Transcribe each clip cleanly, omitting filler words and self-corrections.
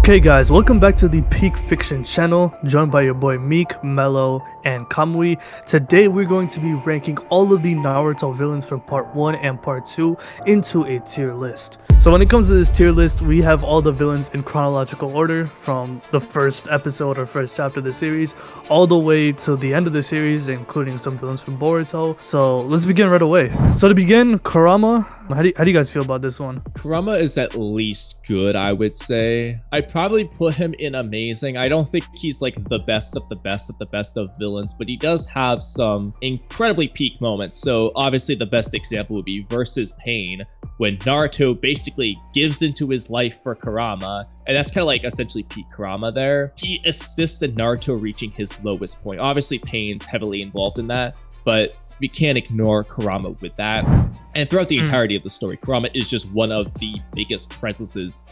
Okay guys, welcome back to the Peak Fiction channel, joined by your boy Meek, Mello, and Kamui. Today we're going to be ranking all of the Naruto villains from part 1 and part 2 into a tier list. So when it comes to this tier list, we have all the villains in chronological order from the first episode or first chapter of the series all the way to the end of the series, including some villains from Boruto. So let's begin right away. So to begin, Kurama, how do you guys feel about this one? Kurama is at least good, I would say. I'd probably put him in amazing. I don't think he's like the best of the best of the best of villains, but he does have some incredibly peak moments. So obviously the best example would be versus Pain, when Naruto basically gives into his life for Kurama, and that's kind of like essentially peak Kurama there. He assists in Naruto reaching his lowest point. Obviously Pain's heavily involved in that, but we can't ignore Kurama with that. And throughout the entirety of the story, Kurama is just one of the biggest presences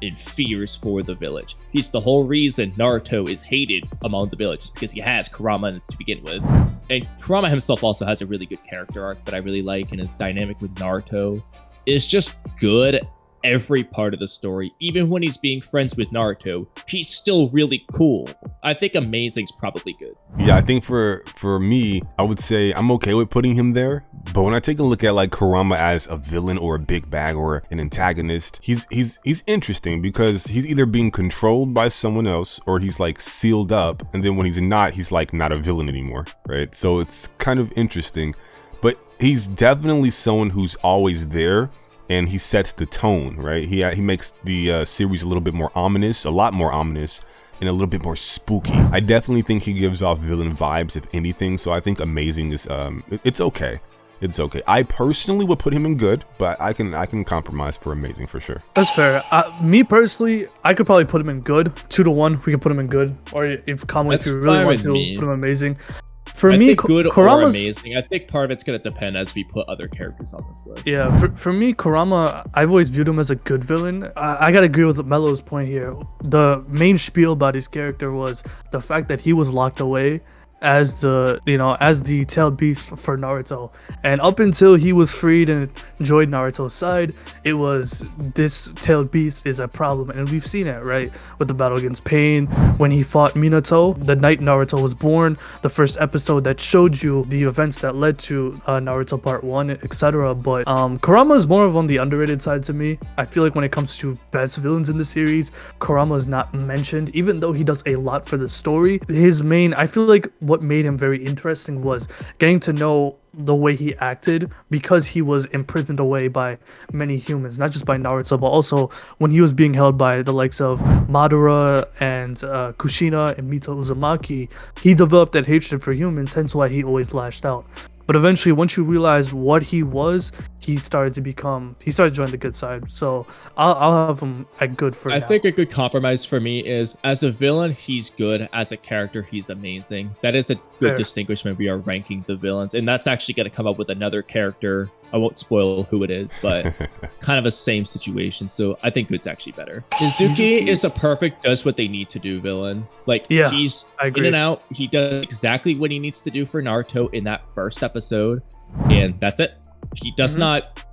and fears for the village. He's the whole reason Naruto is hated among the village, because he has Kurama to begin with. And Kurama himself also has a really good character arc that I really like, and his dynamic with Naruto is just good every part of the story. Even when he's being friends with Naruto, he's still really cool. I think amazing's probably good. Yeah, I think for me, I would say I'm okay with putting him there. But when I take a look at like Kurama as a villain or a big bag or an antagonist, he's interesting because he's either being controlled by someone else or he's like sealed up, and then when he's like not a villain anymore, right? So it's kind of interesting. But he's definitely someone who's always there, and he sets the tone, right? He makes the series a little bit more ominous, a lot more ominous, and a little bit more spooky. I definitely think he gives off villain vibes, if anything. So I think amazing is it's okay. It's okay. I personally would put him in good, but I can compromise for amazing for sure. That's fair. Me personally, I could probably put him in good. 2-1, we can put him in good. Or if Kamui, if you really want to, put him amazing. For me, think good Kurama's, or amazing. I think part of it's going to depend as we put other characters on this list. Yeah, for me, Kurama, I've always viewed him as a good villain. I gotta agree with Mello's point here. The main spiel about his character was the fact that he was locked away as the tailed beast for Naruto, and up until he was freed and joined Naruto's side, it was this tailed beast is a problem. And we've seen it, right, with the battle against Pain, when he fought Minato the night Naruto was born, the first episode that showed you the events that led to Naruto part 1, etc. But Kurama is more of on the underrated side to me. I feel like when it comes to best villains in the series, Kurama is not mentioned, even though he does a lot for the story. I feel like what made him very interesting was getting to know the way he acted, because he was imprisoned away by many humans, not just by Naruto, but also when he was being held by the likes of Madara and Kushina and Mito Uzumaki. He developed that hatred for humans, hence why he always lashed out. But eventually, once you realize what he was, he started to join the good side. So I'll have him at good for now. I think a good compromise for me is, as a villain, he's good. As a character, he's amazing. That is a good distinguishment. We are ranking the villains, and that's actually going to come up with another character. I won't spoil who it is, but kind of a same situation. So I think good's actually better. Izuki is a perfect does what they need to do villain. Like, yeah, he's in and out. He does exactly what he needs to do for Naruto in that first episode, and that's it. He does not.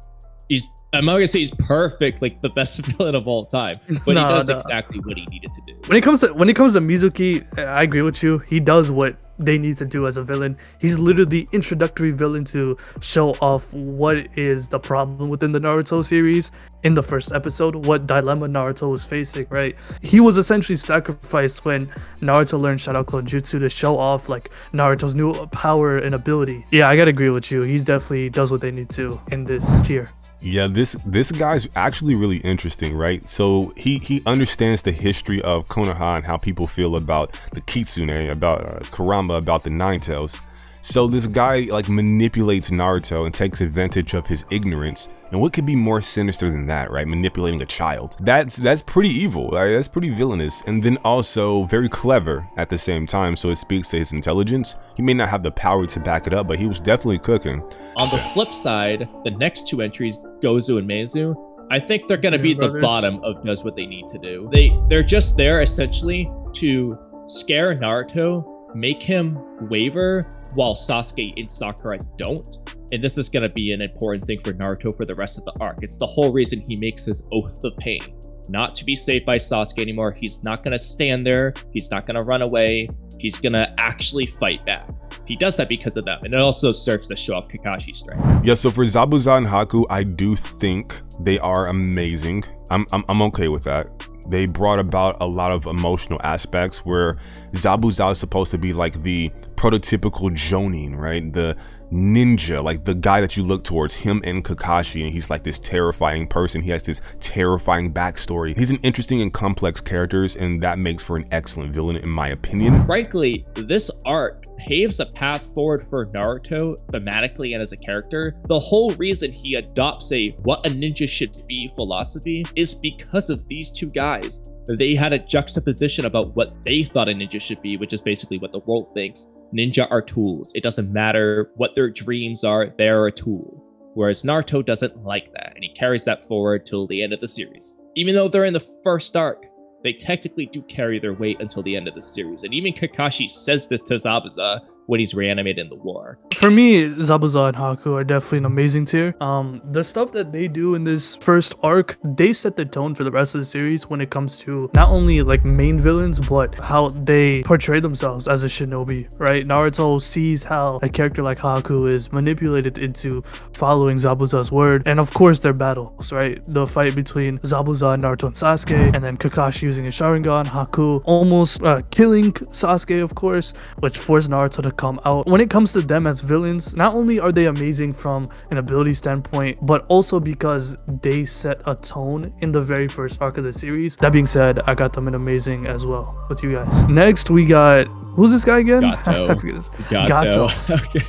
I'm not gonna say he's perfect, like the best villain of all time, but he does exactly what he needed to do. When it comes to Mizuki, I agree with you. He does what they need to do as a villain. He's literally the introductory villain to show off what is the problem within the Naruto series in the first episode, what dilemma Naruto was facing, right? He was essentially sacrificed when Naruto learned Shadow Clone Jutsu to show off like Naruto's new power and ability. Yeah, I gotta agree with you. He's definitely does what they need to in this tier. Yeah, this guy's actually really interesting, right? So he understands the history of Konoha and how people feel about the Kitsune, about Kurama, about the Nine Tails. So this guy like manipulates Naruto and takes advantage of his ignorance. And what could be more sinister than that, right? Manipulating a child. That's pretty evil, right? That's pretty villainous. And then also very clever at the same time. So it speaks to his intelligence. He may not have the power to back it up, but he was definitely cooking. On the flip side, the next two entries, Gozu and Meizu, I think they're going to be the bottom of does what they need to do. They're just there essentially to scare Naruto, make him waver, while Sasuke and Sakura don't. And this is going to be an important thing for Naruto for the rest of the arc. It's the whole reason he makes his Oath of Pain. not to be saved by Sasuke anymore. He's not going to stand there. He's not going to run away. He's going to actually fight back. He does that because of them, and it also serves to show off Kakashi's strength. Yeah, so for Zabuza and Haku, I do think they are amazing. I'm okay with that. They brought about a lot of emotional aspects where Zabuza is supposed to be like the prototypical Jonin, right? The ninja, like the guy that you look towards, him and Kakashi, and he's like this terrifying person. He has this terrifying backstory. He's an interesting and complex character, and that makes for an excellent villain in my opinion. Frankly, this arc paves a path forward for Naruto thematically and as a character. The whole reason he adopts a what a ninja should be philosophy is because of these two guys. They had a juxtaposition about what they thought a ninja should be, which is basically what the world thinks. Ninja are tools. It doesn't matter what their dreams are, they're a tool. Whereas Naruto doesn't like that, and he carries that forward till the end of the series. Even though they're in the first arc, they technically do carry their weight until the end of the series. And even Kakashi says this to Zabuza when he's reanimated in the war. For me, Zabuza and Haku are definitely an amazing tier. The stuff that they do in this first arc, they set the tone for the rest of the series when it comes to not only like main villains, but how they portray themselves as a shinobi, right? Naruto sees how a character like Haku is manipulated into following Zabuza's word, and of course their battles, right? The fight between Zabuza and Naruto and Sasuke, and then Kakashi using his Sharingan, Haku almost killing Sasuke, of course, which forced Naruto to come out. When it comes to them as villains, not only are they amazing from an ability standpoint, but also because they set a tone in the very first arc of the series. That being said, I got them in amazing as well with you guys. Next, we got, who's this guy again? Gato. I forget his. Gato. Okay.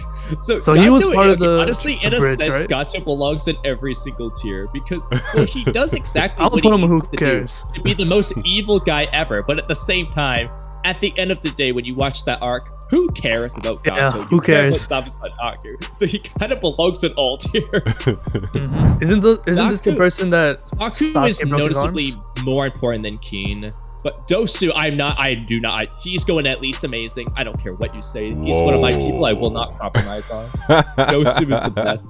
So he was part of the honestly, in a bridge, sense, right? Gato belongs in every single tier because well, he does exactly I'll what put he him needs who to cares. do to be the most evil guy ever. But at the same time, at the end of the day, when you watch that arc, who cares about Gato? Yeah, who cares? About Zabuza and Haku. So he kind of belongs in all tiers. Isn't this the person that Haku is Sasuke broke his noticeably arms? more important than Keen. But Dosu, he's going at least amazing. I don't care what you say. He's one of my people I will not compromise on. Dosu is the best.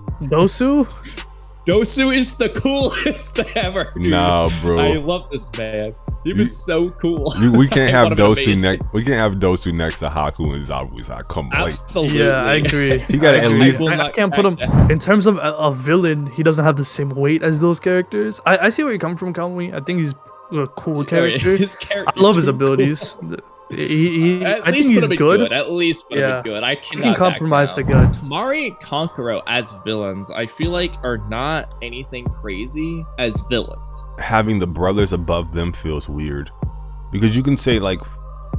Dosu is the coolest ever, dude. Nah, bro. I love this man. He was so cool. We can't I have thought him Dosu amazing. next. We can't have Dosu next to Haku and Zabuza. Come on, like, Absolutely. Yeah, I agree. He gotta I at agree. least- I can't put him in terms of a villain. He doesn't have the same weight as those characters. I see where you come from, Kamui. I think he's a cool character. His character. I love his is too abilities. cool. I At least think put he's him in good. At least put him Yeah. in good. I You cannot can compromise back to down. good. Tamari and Kankuro as villains, I feel like are not anything crazy as villains. having the brothers above them feels weird, because you can say like,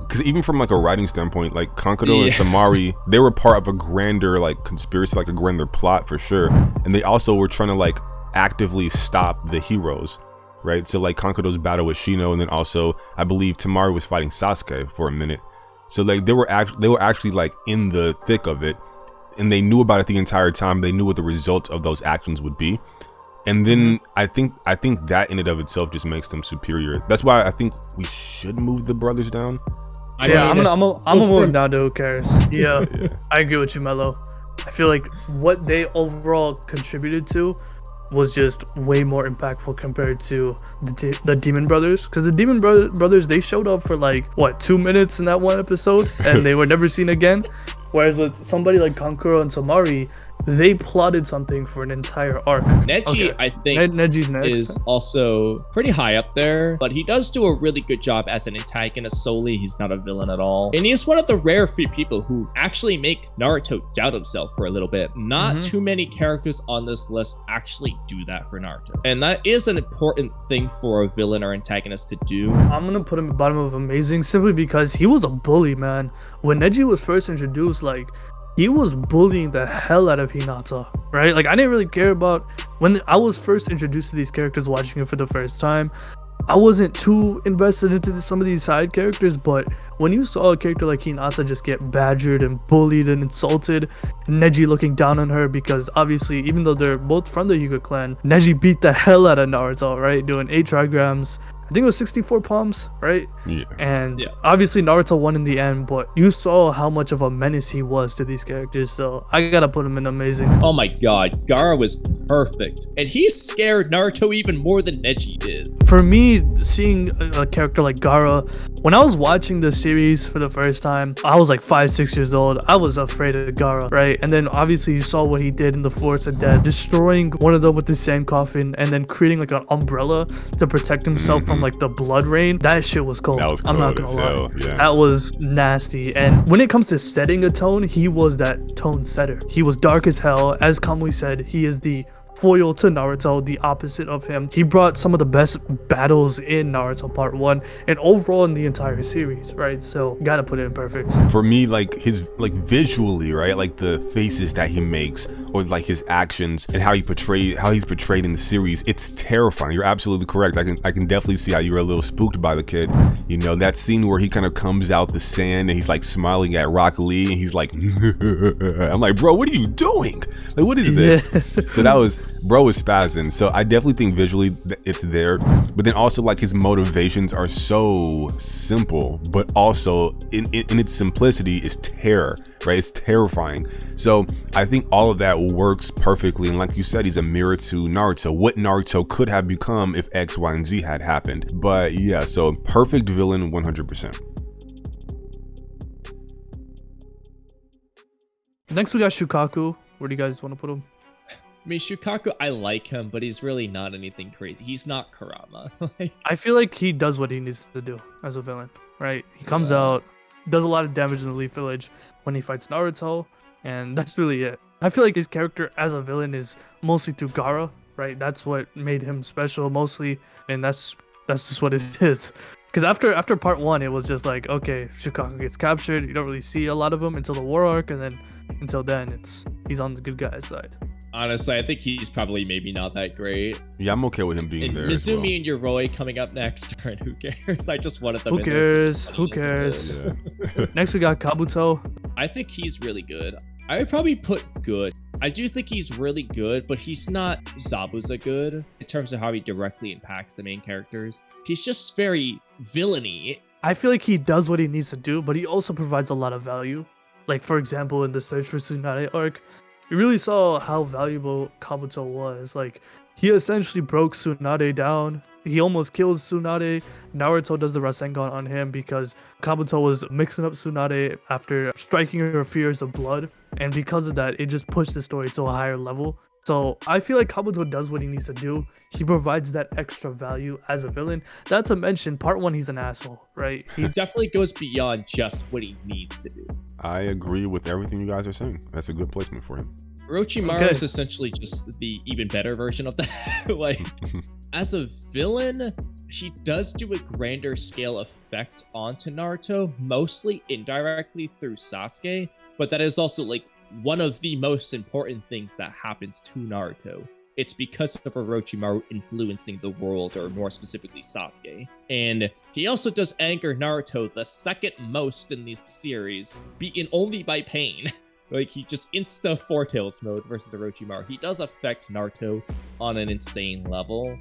because even from like a writing standpoint, like Kankuro and Tamari, they were part of a grander like conspiracy, like a grander plot for sure, and they also were trying to like actively stop the heroes, right? So like Kankuro's battle with Shino, and then also I believe Tamari was fighting Sasuke for a minute. So like they were actually like in the thick of it, and they knew about it the entire time. They knew what the results of those actions would be. And then I think that in and of itself just makes them superior. That's why I think we should move the brothers down. Yeah, I'm gonna move him down to who cares. Yeah, Yeah. I agree with you, Mello. I feel like what they overall contributed to was just way more impactful compared to the Demon Brothers, because the Demon Brothers, they showed up for like what 2 minutes in that one episode and they were never seen again, whereas with somebody like Kankuro and Tamari, they plotted something for an entire arc. Neji, Okay. I think, Neji's next. is also pretty high up there, but he does do a really good job as an antagonist solely. He's not a villain at all. And he's one of the rare few people who actually make Naruto doubt himself for a little bit. Not too many characters on this list actually do that for Naruto. And that is an important thing for a villain or antagonist to do. I'm gonna put him at bottom of amazing simply because he was a bully, man. When Neji was first introduced, like, he was bullying the hell out of Hinata, right? Like, I didn't really care about when I was first introduced to these characters watching it for the first time. I wasn't too invested into some of these side characters, but when you saw a character like Hinata just get badgered and bullied and insulted, Neji looking down on her, because obviously, even though they're both from the Hyuga clan, Neji beat the hell out of Naruto, right? Doing 8 trigrams, I think it was 64 palms, right? Yeah. And Yeah. obviously Naruto won in the end, but you saw how much of a menace he was to these characters, so I gotta put him in amazing. Oh my god, Gaara was perfect. And he scared Naruto even more than Neji did. For me, seeing a character like Gaara, when I was watching the series for the first time, I was like 5-6 years old. I was afraid of Gaara, right? And then obviously you saw what he did in the Forest of Death, destroying one of them with the sand coffin and then creating like an umbrella to protect himself from like the blood rain. That shit was cold. That was I'm not cold gonna as lie. hell, yeah. That was nasty. And when it comes to setting a tone, he was that tone setter. He was dark as hell. As Kamui said, he is the foil to Naruto, the opposite of him. He brought some of the best battles in Naruto Part 1 and overall in the entire series, right? So gotta put it in perfect. For me, like his visually, right, like the faces that he makes or like his actions and how he's portrayed in the series, it's terrifying. You're absolutely correct. I can definitely see how you were a little spooked by the kid. You know, that scene where he kind of comes out the sand and he's like smiling at Rock Lee and he's like I'm like, bro, what are you doing? Like, what is this? Yeah. So that was, bro was spazzing. So I definitely think visually it's there, but then also like his motivations are so simple, but also in its simplicity is terror, right? It's terrifying. So I think all of that works perfectly, and like you said, he's a mirror to Naruto, what Naruto could have become if X, Y, and Z had happened. But yeah, so perfect villain 100%. Next we got Shukaku. Where do you guys want to put him? I mean, Shukaku, I like him, but he's really not anything crazy. He's not Kurama. Like, I feel like he does what he needs to do as a villain, right? He comes out, does a lot of damage in the Leaf Village when he fights Naruto, and that's really it. I feel like his character as a villain is mostly through Gaara, right? That's what made him special mostly, and that's just what it is. Because after part 1, it was just like, okay, Shukaku gets captured. You don't really see a lot of him until the war arc, and then until then, he's on the good guy's side. honestly, I think he's probably maybe not that great. Yeah, I'm okay with him being And there. as well. Mizumi and Yoroi coming up next. And who cares? I just wanted them. Who in there. cares? Who cares? Yeah. Next we got Kabuto. I think he's really good. I would probably put good. I do think he's really good, but he's not Zabuza good in terms of how he directly impacts the main characters. He's just very villainy. I feel like he does what he needs to do, but he also provides a lot of value. Like, for example, in the Search for Tsunade arc, we really saw how valuable Kabuto was. Like, he essentially broke Tsunade down. He almost killed Tsunade. Naruto does the Rasengan on him because Kabuto was mixing up Tsunade after striking her fears of blood. And because of that, it just pushed the story to a higher level. So I feel like Kabuto does what he needs to do. He provides that extra value as a villain. Not to mention, part 1, he's an asshole, right? He definitely goes beyond just what he needs to do. I agree with everything you guys are saying. That's a good placement for him. Orochimaru Okay. is essentially just the even better version of that. Like, as a villain, he does do a grander scale effect onto Naruto, mostly indirectly through Sasuke, but that is also like one of the most important things that happens to Naruto. It's because of Orochimaru influencing the world, or more specifically Sasuke. And he also does anger Naruto the second most in this series, beaten only by pain. Like, he just insta Four Tails mode versus Orochimaru. He does affect Naruto on an insane level.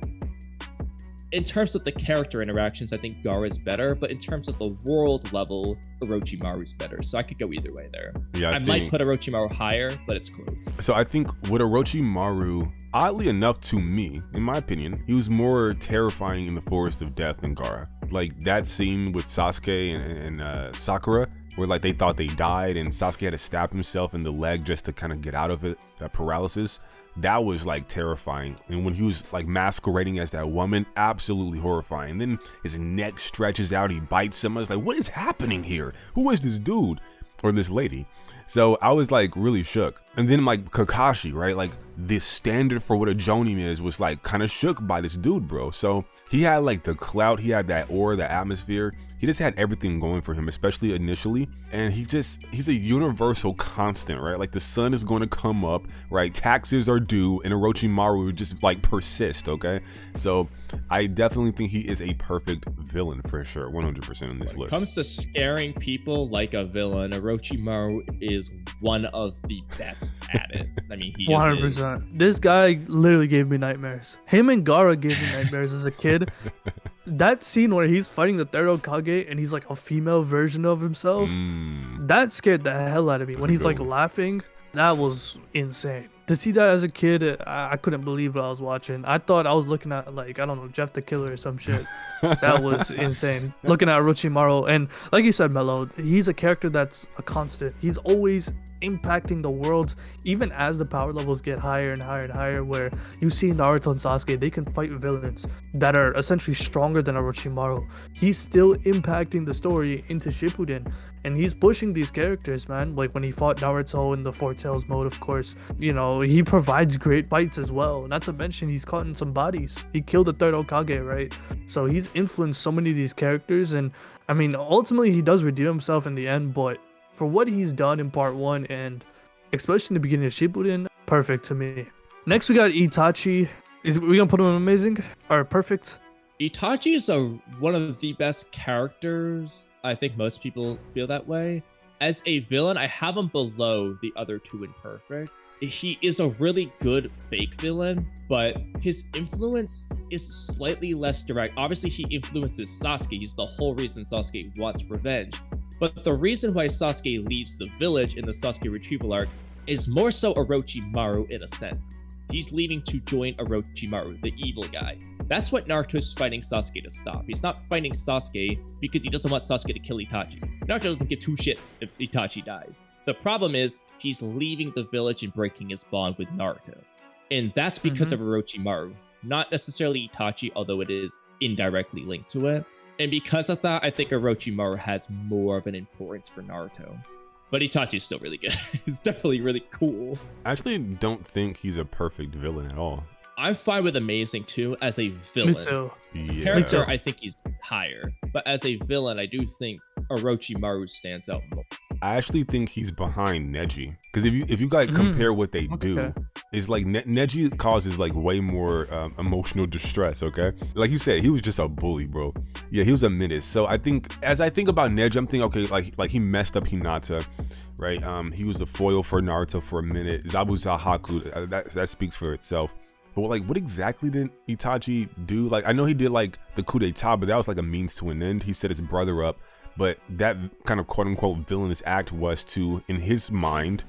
In terms of the character interactions, I think Gaara is better, but in terms of the world level, Orochimaru is better. So I could go either way there. Yeah, I might put Orochimaru higher, but it's close. So I think with Orochimaru, oddly enough to me, in my opinion, he was more terrifying in the Forest of Death than Gaara. Like that scene with Sasuke and Sakura, where like they thought they died and Sasuke had to stab himself in the leg just to kind of get out of it, that paralysis. That was like terrifying. And when he was like masquerading as that woman, absolutely horrifying. Then his neck stretches out, he bites him. I was like, what is happening here? Who is this dude or this lady? So I was like really shook. And then like Kakashi, right? Like this standard for what a Jonin is was like kind of shook by this dude, bro. So he had like the clout, he had that aura, the atmosphere. He just had everything going for him, especially initially. And he's a universal constant, right? Like the sun is going to come up, right? Taxes are due, and Orochimaru would just like persist, okay? So I definitely think he is a perfect villain for sure, 100% on this When it list. comes to scaring people like a villain, Orochimaru is one of the best at it. I mean, he just is. 100%. This guy literally gave me nightmares. Him and Gaara gave me nightmares as a kid. that scene where he's fighting the third Hokage and he's like a female version of himself, that scared the hell out of me. That's When a he's good like one. laughing, that was insane. To see that as a kid, I couldn't believe what I was watching. I thought I was looking at, like, I don't know, Jeff the Killer or some shit. That was insane. Looking at Orochimaru, and like you said, Mello, he's a character that's a constant. He's always impacting the world, even as the power levels get higher and higher and higher, where you see Naruto and Sasuke, they can fight villains that are essentially stronger than Orochimaru. He's still impacting the story into Shippuden, and he's pushing these characters, man. Like when he fought Naruto in the Four Tails mode, of course, you know, he provides great fights as well. Not to mention, he's caught in some bodies. He killed the third Hokage, right? So he's influenced so many of these characters, and I mean, ultimately he does redeem himself in the end, but for what he's done in part 1 and especially in the beginning of Shippuden, perfect to me. Next we got Itachi. Is we gonna put him in amazing or perfect? Itachi is one of the best characters. I think most people feel that way. As a villain, I have him below the other two in perfect. He is a really good fake villain, but his influence is slightly less direct. Obviously, he influences Sasuke. He's the whole reason Sasuke wants revenge. But the reason why Sasuke leaves the village in the Sasuke retrieval arc is more so Orochimaru in a sense. He's leaving to join Orochimaru, the evil guy. That's what Naruto's fighting Sasuke to stop. He's not fighting Sasuke because he doesn't want Sasuke to kill Itachi. Naruto doesn't give two shits if Itachi dies. The problem is he's leaving the village and breaking his bond with Naruto. And that's because of Orochimaru, not necessarily Itachi, although it is indirectly linked to it. And because of that, I think Orochimaru has more of an importance for Naruto. But Itachi's still really good. He's definitely really cool. I actually don't think he's a perfect villain at all. I'm fine with amazing too as a villain. Me too. Yeah. Character, I think he's higher. But as a villain, I do think Orochimaru stands out more. I actually think he's behind Neji, because if you like compare what they do, it's like Neji causes like way more emotional distress. Okay, like you said, he was just a bully, bro. Yeah, he was a menace. So I think as I think about Neji, I'm thinking, okay, like he messed up Hinata, right? He was the foil for Naruto for a minute. Zabuza that speaks for itself. But like, what exactly did Itachi do? Like, I know he did like the coup d'etat, but that was like a means to an end. He set his brother up. But that kind of quote-unquote villainous act was to, in his mind,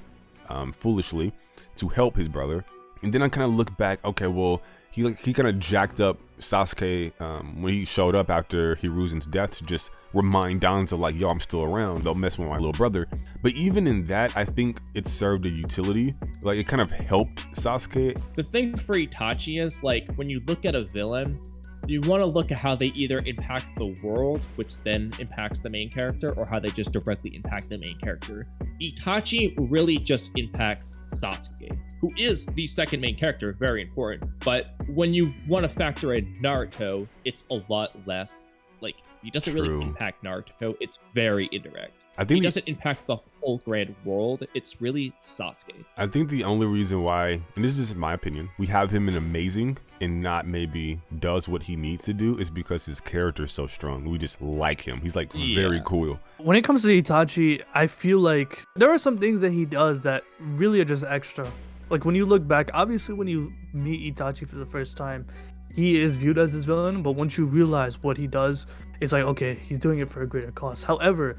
foolishly, to help his brother. And then I kind of look back, okay, well, he kind of jacked up Sasuke when he showed up after Hiruzen's death to just remind Danzo, like, yo, I'm still around, don't mess with my little brother. But even in that, I think it served a utility. Like, it kind of helped Sasuke. The thing for Itachi is, like, when you look at a villain, you want to look at how they either impact the world, which then impacts the main character, or how they just directly impact the main character. Itachi really just impacts Sasuke, who is the second main character, very important. But when you want to factor in Naruto, it's a lot less. Like, he doesn't really impact Naruto. It's very indirect. I think he doesn't impact the whole grand world. It's really Sasuke. I think the only reason why, and this is just my opinion, we have him in amazing and not maybe does what he needs to do is because his character is so strong. We just like him. He's like very cool. When it comes to Itachi, I feel like there are some things that he does that really are just extra. Like when you look back, obviously when you meet Itachi for the first time, he is viewed as this villain, but once you realize what he does, it's like, okay, he's doing it for a greater cause. However,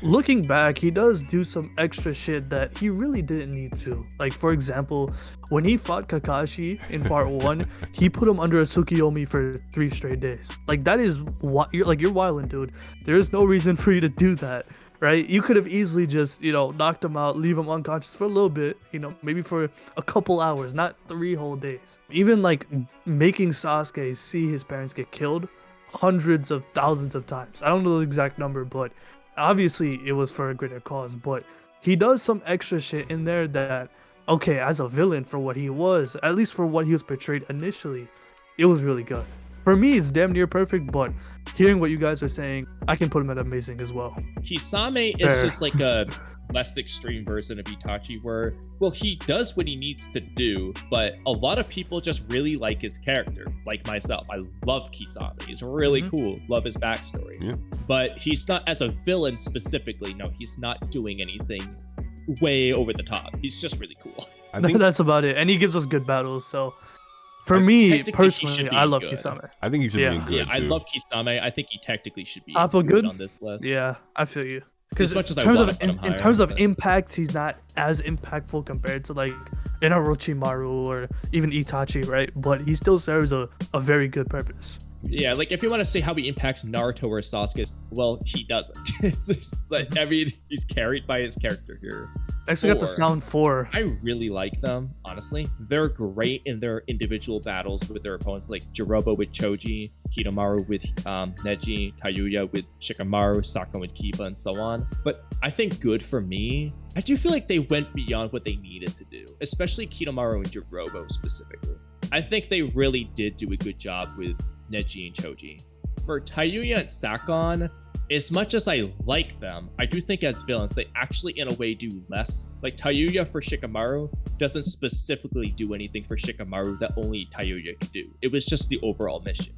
looking back, he does do some extra shit that he really didn't need to. Like, for example, when he fought Kakashi in part 1, he put him under a Tsukiyomi for 3 straight days. Like, that is, you're wildin', dude. There is no reason for you to do that. Right? You could have easily just, you know, knocked him out, leave him unconscious for a little bit, you know, maybe for a couple hours, not 3 whole days. Even like making Sasuke see his parents get killed hundreds of thousands of times. I don't know the exact number, but obviously it was for a greater cause. But he does some extra shit in there that, okay, as a villain for what he was, at least for what he was portrayed initially, it was really good. For me, it's damn near perfect, but hearing what you guys are saying, I can put him at amazing as well. Kisame is just like a less extreme version of Itachi where, well, he does what he needs to do, but a lot of people just really like his character, like myself. I love Kisame. He's really cool. Love his backstory. Yeah. But he's not, as a villain specifically, no, he's not doing anything way over the top. He's just really cool. I think that's about it. And he gives us good battles, so For me Technically, he should personally, be I love good. Kisame. I think he should be Yeah. in good Yeah, I too. love Kisame. I think he technically should be Top of good? on this list. Yeah, I feel you. As Because much as in I terms want of to put him in higher, terms of but- impact, he's not as impactful compared to like an Orochimaru or even Itachi, right? But he still serves a very good purpose. Yeah, like if you want to say how he impacts Naruto or Sasuke, well, he doesn't. It's just like, I mean, he's carried by his character here. Next, we got the 4. Sound 4. I really like them, honestly. They're great in their individual battles with their opponents, like Jirobo with Choji, Kidomaru with Neji, Tayuya with Shikamaru, Sakon with Kiba, and so on. But I think good for me, I do feel like they went beyond what they needed to do, especially Kidomaru and Jirobo specifically. I think they really did do a good job with Neji and Choji. For Tayuya and Sakon, as much as I like them, I do think as villains, they actually in a way do less. Like Tayuya for Shikamaru doesn't specifically do anything for Shikamaru that only Tayuya could do. It was just the overall mission.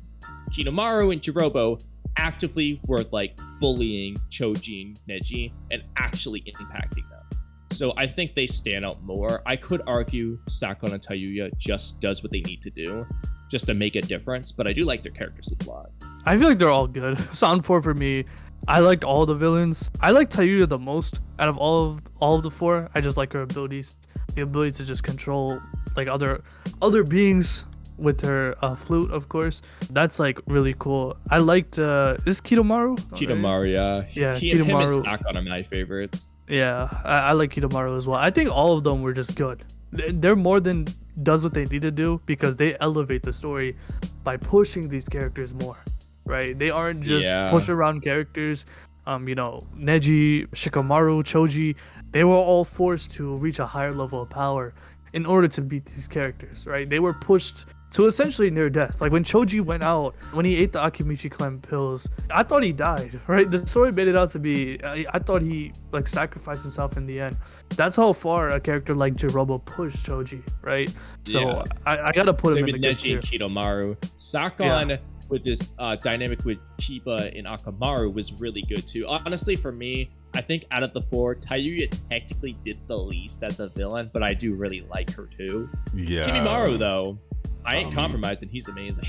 Kidomaru and Jirobo actively were like bullying Choji and Neji and actually impacting them. So I think they stand out more. I could argue Sakon and Tayuya just does what they need to do just to make a difference, but I do like their characters a lot. I feel like they're all good. Sound 4 for me. I liked all the villains. I like Tayuya the most out of all of the 4. I just like her abilities, the ability to just control like other beings with her flute, of course. That's like really cool. I liked is Kidomaru? Kidomaru, yeah. Yeah, Him and Kidomaru. Sakon are my favorites. Yeah, I like Kidomaru as well. I think all of them were just good. They're more than does what they need to do because they elevate the story by pushing these characters more, right? They aren't just push around characters. Neji, Shikamaru, Choji, they were all forced to reach a higher level of power in order to beat these characters, right? They were pushed to essentially near death. Like when Choji went out, when he ate the Akimichi clan pills, I thought he died, right? The story made it out to be, I thought he like sacrificed himself in the end. That's how far a character like Jirobo pushed Choji, right? So Yeah. I gotta put Same him with in the good Neji tier. and Kidomaru. Sakon with this dynamic with Kiba and Akamaru was really good too. Honestly, for me, I think out of the 4, Tayuya technically did the least as a villain, but I do really like her too. Yeah. Kimimaru though, I ain't compromising. He's amazing.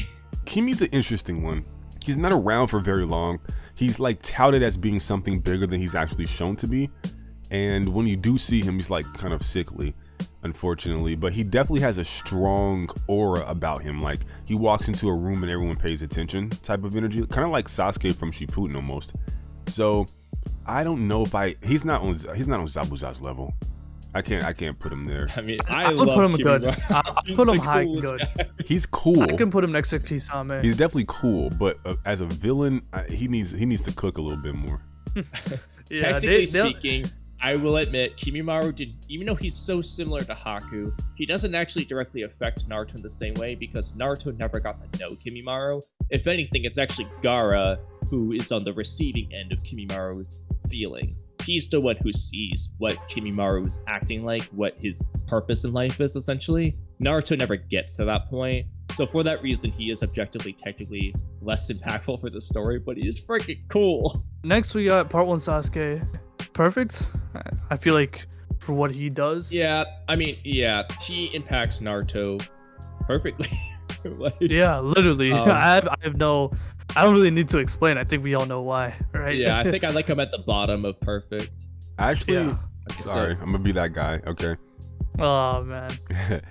Kimi's an interesting one. He's not around for very long. He's like touted as being something bigger than he's actually shown to be. And when you do see him, he's like kind of sickly, unfortunately. But he definitely has a strong aura about him. Like he walks into a room and everyone pays attention type of energy. Kind of like Sasuke from Shippuden almost. So I don't know if he's not on Zabuza's level. I can't put him there. I mean, I I would love put him good. Kimimaru. I He's put him the high coolest good. guy. He's cool. I can put him next to Kisame. He's definitely cool, but as a villain, he needs to cook a little bit more. Yeah, Technically speaking, I will admit, Kimimaru did, even though he's so similar to Haku, he doesn't actually directly affect Naruto in the same way because Naruto never got to know Kimimaru. If anything, it's actually Gaara who is on the receiving end of Kimimaru's feelings. He's the one who sees what Kimimaru is acting like, what his purpose in life is, essentially. Naruto never gets to that point. So for that reason, he is objectively, technically less impactful for the story, but he is freaking cool. Next, we got Part 1 Sasuke. Perfect. I feel like for what he does. Yeah, I mean, yeah, he impacts Naruto perfectly. Like, Yeah, literally. I don't really need to explain. I think we all know why, right? yeah, I think I like him at the bottom of perfect. Actually, Yeah. sorry, I'm gonna be that guy. Okay. Oh man.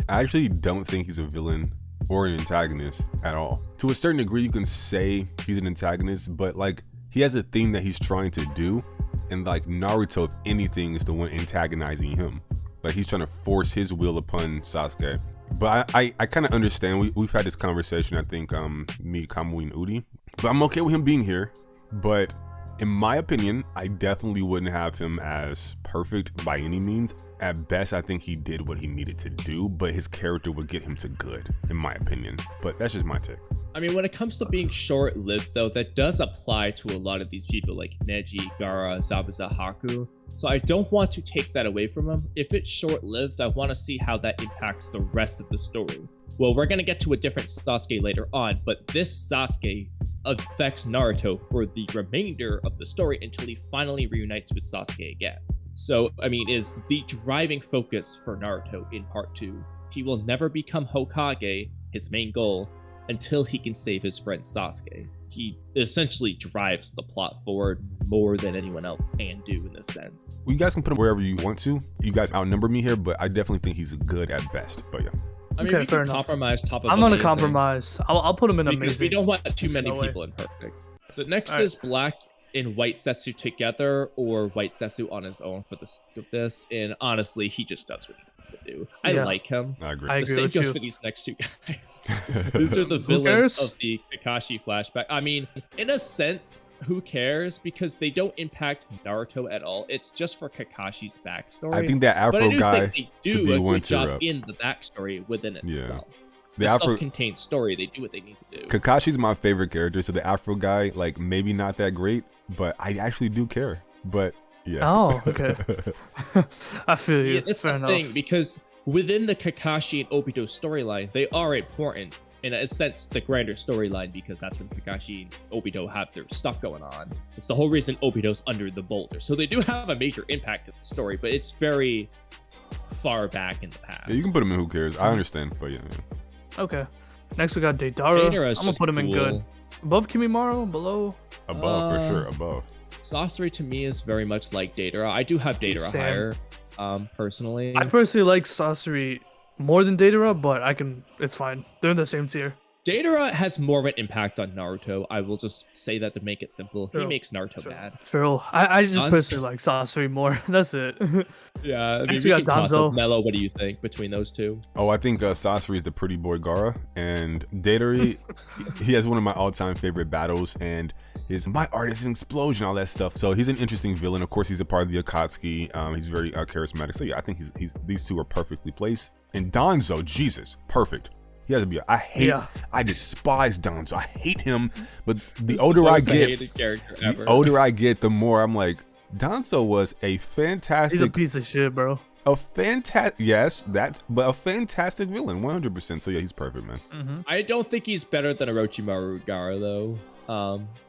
I actually don't think he's a villain or an antagonist at all. To a certain degree, you can say he's an antagonist, but like he has a thing that he's trying to do, and like Naruto, if anything, is the one antagonizing him. Like he's trying to force his will upon Sasuke. But I kind of understand. We've had this conversation, I think, me, Kamui, and Udi. But I'm okay with him being here. But in my opinion, I definitely wouldn't have him as perfect by any means. At best, I think he did what he needed to do, but his character would get him to good, in my opinion. But that's just my take. I mean, when it comes to being short-lived, though, that does apply to a lot of these people like Neji, Gaara, Zabuza, Haku. So I don't want to take that away from him. If it's short-lived, I want to see how that impacts the rest of the story. Well, we're going to get to a different Sasuke later on, but this Sasuke affects Naruto for the remainder of the story until he finally reunites with Sasuke again. So, I mean, is the driving focus for Naruto in part 2. He will never become Hokage, his main goal, until he can save his friend Sasuke. He essentially drives the plot forward more than anyone else can do in this sense. Well, you guys can put him wherever you want to. You guys outnumber me here, but I definitely think he's good at best. But yeah. I mean, Okay, we fair can enough. compromise top of I'm gonna amazing, compromise. I'll put him in because amazing. we don't want too many No way. people in perfect. So next Alright. is Black and White Setsu together, or White Setsu on his own for the sake of this. And honestly, he just does what he wants to do. I Yeah. like him. I agree. I The agree same with goes you. for these next two guys. These are the Who villains cares? of the Kakashi flashback. I mean, in a sense, who cares? Because they don't impact Naruto at all. It's just for Kakashi's backstory. I think that but I Afro do guy think they should do be a one good job tier up. in the backstory within itself. The The Afro self-contained story, they do what they need to do. Kakashi's my favorite character, so the Afro guy, like, maybe not that great, but I actually do care. But yeah. Oh, okay. I feel you. Yeah, that's Fair the enough. thing, because within the Kakashi and Obito storyline, they are important in a sense, the grander storyline, because that's when Kakashi and Obito have their stuff going on. It's the whole reason Obito's under the boulder. So they do have a major impact to the story, but it's very far back in the past. Yeah, you can put him in who cares. I understand, but yeah. Okay. Next we got Deidara. Deidara is I'm gonna just put him in good. cool. Above Kimimaro, below. Above for sure, above. Sasori to me is very much like Deidara. I do have Deidara Same. higher, personally. I personally like Sasori more than Deidara, but it's fine. They're in the same tier. Deidara has more of an impact on Naruto. I will just say that to make it simple. He True. makes Naruto True. bad. Phil, I just Danzo. personally like Sasori more. That's it. Yeah, I mean, Next we we can got toss up Danzo. Mello. What do you think between those two? Oh, I think Sasori is the pretty boy Gaara, and Deidara, he has one of my all-time favorite battles, and his my art is an explosion, all that stuff. So he's an interesting villain. Of course, he's a part of the Akatsuki. He's very charismatic. So yeah, I think he's these two are perfectly placed. And Danzo, Jesus, perfect. He has to be. I despise Danzo. I hate him. But the He's older the I most get, hated character the ever. older I get, the more I'm like, Danzo was a He's a fantastic. piece of shit, bro. A fantastic, yes, but a fantastic villain, 100%. So yeah, he's perfect, man. I don't think he's better than Orochimaru Gaara though.